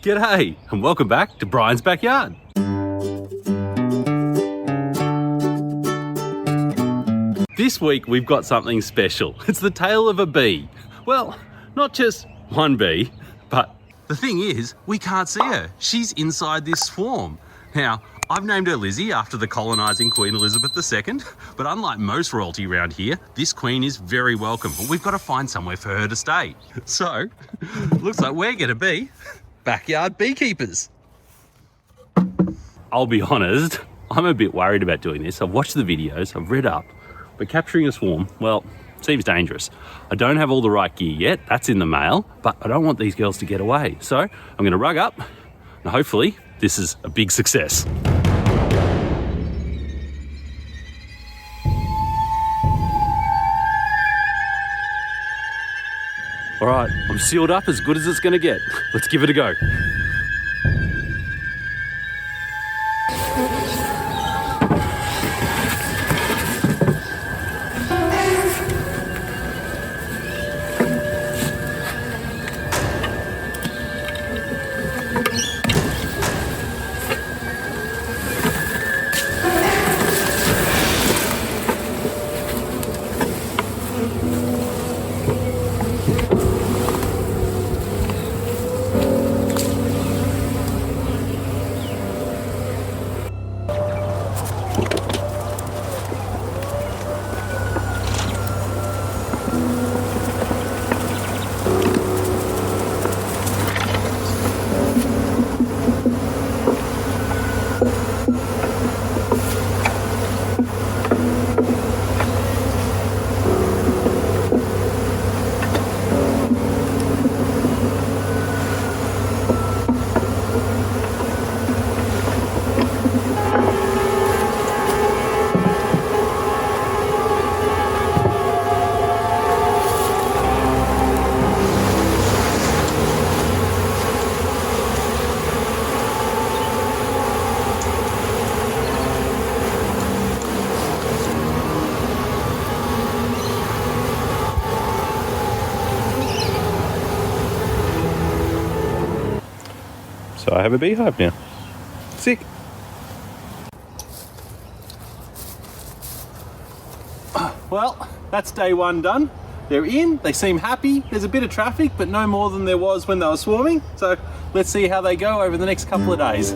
G'day and welcome back to Brian's Backyard. This week we've got something special. It's the tale of a bee. Well, not just one bee, but the thing is, we can't see her. She's inside this swarm. Now, I've named her Lizzie after the colonising Queen Elizabeth II, but unlike most royalty around here, this queen is very welcome, but we've got to find somewhere for her to stay. So, looks like we're going to be backyard beekeepers. I'll be honest, I'm a bit worried about doing this. I've watched the videos, I've read up, but capturing a swarm, well, seems dangerous. I don't have all the right gear yet, that's in the mail, but I don't want these girls to get away. So, I'm going to rug up, and hopefully, this is a big success. All right, I'm sealed up as good as it's gonna get. Let's give it a go. So I have a beehive now. Sick. Well, that's day one done. They're in, they seem happy. There's a bit of traffic, but no more than there was when they were swarming. So let's see how they go over the next couple of days.